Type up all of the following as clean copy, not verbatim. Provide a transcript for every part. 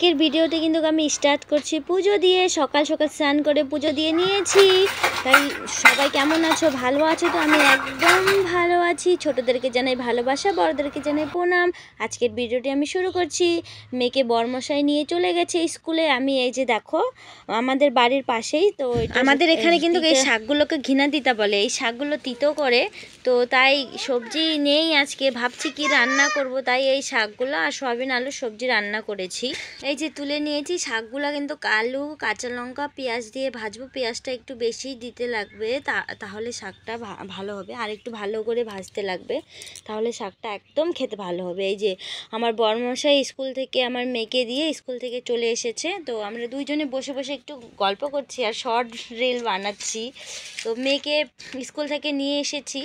আজকের ভিডিওতে কিন্তু আমি স্টার্ট করছি পুজো দিয়ে। সকাল সকাল স্নান করে পুজো দিয়ে নিয়েছি। তাই সবাই কেমন আছো, ভালো আছো তো? আমি একদম ভালো আছি। ছোটদেরকে জানাই ভালোবাসা, বড়দেরকে জানাই প্রণাম। আজকের ভিডিওটি আমি শুরু করছি। মেয়েকে বরমশাই নিয়ে চলে গেছে স্কুলে। আমি এই যে দেখো আমাদের বাড়ির পাশেই তো আমাদের এখানে কিন্তু এই শাকগুলোকে ঘিনা দিতা বলে। এই শাকগুলো তিতো করে, তো তাই সবজি নেই আজকে, ভাবছি কি রান্না করব। তাই এই শাকগুলো আর সয়াবিন আলু সবজি রান্না করেছি। এই যে তুলে নিয়েছি শাকগুলো, কিন্তু আলু, কাঁচা লঙ্কা, পেঁয়াজ দিয়ে ভাজবো। পেঁয়াজটা একটু বেশি দিতে লাগবে, তাহলে শাকটা ভালো হবে। আর একটু ভালো করে ভাজতে লাগবে, তাহলে শাকটা একদম খেতে ভালো হবে। এই যে আমার বরমশাই স্কুল থেকে আমার মেয়েকে দিয়ে স্কুল থেকে চলে এসেছে, তো আমরা দুইজনে বসে বসে একটু গল্প করছি আর শর্ট রিল বানাচ্ছি। তো মেয়েকে স্কুল থেকে নিয়ে এসেছি,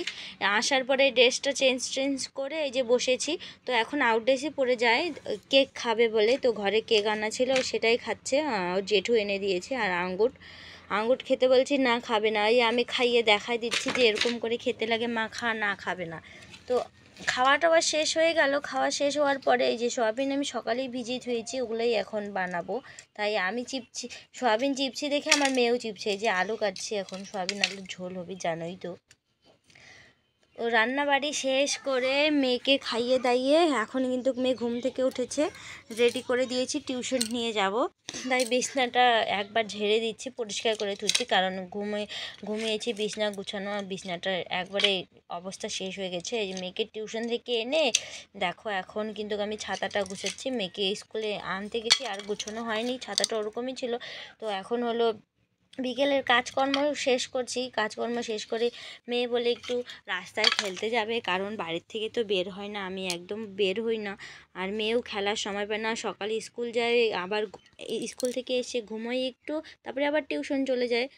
আসার পরে ড্রেসটা চেঞ্জ করে এই যে বসেছি। তো এখন আউটড্রেসে পরে যায়, কেক খাবে বলে। তো ঘরে কেক আনা ছিল, সেটাই খাচ্ছে। জেঠু এনে দিয়েছে। আর আঙ্গুর খেতে বলছি, না খাবে না। এই আমি খাইয়ে দেখাই দিচ্ছি যে এরকম করে খেতে লাগে, মা খা, না খাবে না। তো খাওয়াটা আবার শেষ হয়ে গেল। খাওয়া শেষ হওয়ার পরে এই যে সয়াবিন আমি সকালেই ভিজিয়ে ধুয়েছি, ওগুলোই এখন বানাবো। তাই আমি চিপছি, সয়াবিন চিপছি দেখে আমার মেয়েও চিপছে। এই যে আলু কাটছি, এখন সয়াবিন আলুর ঝোল হবে, জানোই তো। ও রান্নাবাড়ি শেষ করে মেয়েকে খাইয়ে দাইয়ে এখন কিন্তু মেয়ে ঘুম থেকে উঠেছে, রেডি করে দিয়েছি, টিউশন নিয়ে যাব। তাই বিছনাটা একবার ঝেড়ে দিচ্ছি, পরিষ্কার করে তুলছি, কারণ ঘুমিয়েছি, বিছনা গুছানো, বিছনাটা একবারে অবস্থা শেষ হয়ে গেছে। এই মেয়েকে টিউশন থেকে এনে দেখো এখন কিন্তু আমি ছাতাটা গুছাচ্ছি। মেয়েকে স্কুলে আনতে গেছি, আর গুছানো হয়নি, ছাতাটা ওরকমই ছিল। তো এখন হলো বিকেলের কাজকর্ম শেষ করছি। কাজকর্ম শেষ করে মেয়ে বলে একটু রাস্তায় খেলতে যাবে, কারণ বাড়ির থেকে তো বের হয় না, আমি একদম বের হই না। আর মেয়েও খেলার সময় পায় না, সকালে স্কুল যায়, আবার স্কুল থেকে এসে ঘুমোই একটু, তারপরে আবার টিউশন চলে যায়।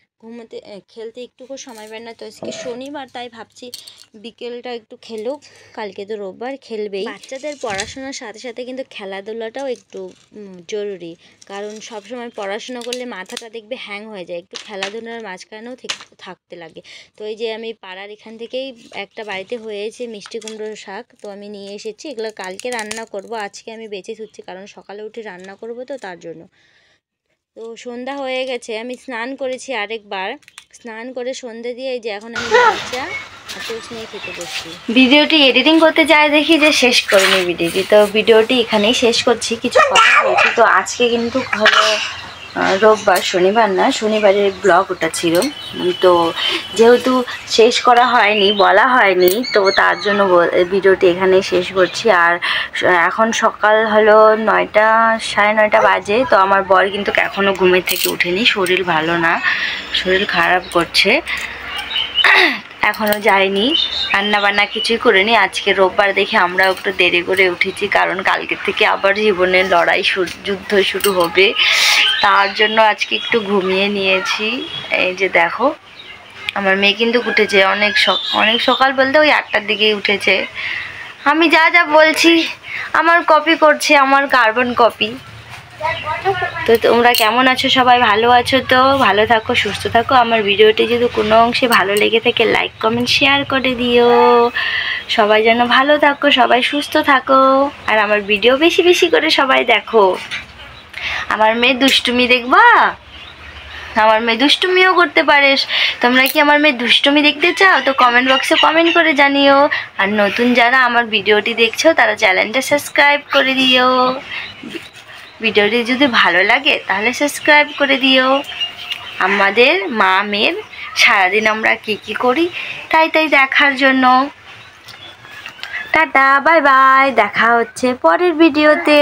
খেলতে একটুকু সময় পায় না। তো আজকে শনিবার, তাই ভাবছি বিকেলটা একটু খেলুক, কালকে তো রোববার, খেলবেই। বাচ্চাদের পড়াশোনার সাথে সাথে কিন্তু খেলাধুলাটাও একটু জরুরি, কারণ সবসময় পড়াশোনা করলে মাথাটা দেখবে হ্যাং হয়ে যায়, একটু খেলাধুলার মাঝখানেও থাকতে লাগে। তো এই যে আমি পাড়ার এখান থেকেই একটা বাড়িতে হয়েছে মিষ্টি কুমড়োর শাক, তো আমি নিয়ে এসেছি। এগুলো কালকে রান্না করব, আজকে আমি বেঁচে থুচ্ছি, কারণ সকালে উঠে রান্না করব, তো তার জন্য। তো সন্ধ্যা হয়ে গেছে, আমি স্নান করেছি আরেকবার, স্নান করে সন্ধ্যে দিয়ে এই যে এখন আমি চা আর টোস্ট নিয়ে খেতে বসছি। ভিডিওটি এডিটিং করতে যায় দেখি যে শেষ করিনি ভিডিওটি, তো ভিডিওটি এখানেই শেষ করছি। কিছু কথা বলছি। তো আজকে কিন্তু হলো রোববার, শনিবার না, শনিবারের ব্লগ ওটা ছিল। তো যেহেতু শেষ করা হয়নি, বলা হয়নি, তো তার জন্য ভিডিওটি এখানেই শেষ করছি। আর এখন সকাল হলো 9টা, 9:30 বাজে। তো আমার বর কিন্তু এখনও ঘুমের থেকে উঠেনি, শরীর ভালো না, শরীর খারাপ করছে, এখনও যায়নি, রান্নাবান্না কিছুই করিনি। আজকে রোববার দেখে আমরা একটু দেরি করে উঠেছি, কারণ কালকের থেকে আবার জীবনের লড়াই যুদ্ধ শুরু হবে, তার জন্য আজকে একটু ঘুমিয়ে নিয়েছি। এই যে দেখো আমার মেয়ে কিন্তু উঠেছে অনেক সকাল, বলতে ওই 8টার দিকেই উঠেছে। আমি যা যা বলছি আমার কপি করছে, আমার কার্বন কপি। তো তোমরা কেমন আছো? সবাই ভালো আছো তো? ভালো থাকো, সুস্থ থাকো। আমার ভিডিওটি যদি কোনো অংশে ভালো লেগে থাকে লাইক কমেন্ট শেয়ার করে দিও। সবাই যেন ভালো থাকো, সবাই সুস্থ থাকো, আর আমার ভিডিও বেশি বেশি করে সবাই দেখো। আমার মেয়ে দুষ্টুমি দেখবা, আমার মেয়ে দুষ্টুমিও করতে পারে। তোমরা কি আমার মেয়ে দুষ্টুমি দেখতে চাও? তো কমেন্ট বক্সে কমেন্ট করে জানিও। আর নতুন যারা আমার ভিডিওটি দেখছো তারা চ্যানেলটা সাবস্ক্রাইব করে দিও। ভিডিওটি যদি ভালো লাগে তাহলে সাবস্ক্রাইব করে দিও। আমাদের মা মেয়ের সারাদিন আমরা কি করি তাই দেখার জন্য। টাটা, বাই বাই, দেখা হচ্ছে পরের ভিডিওতে।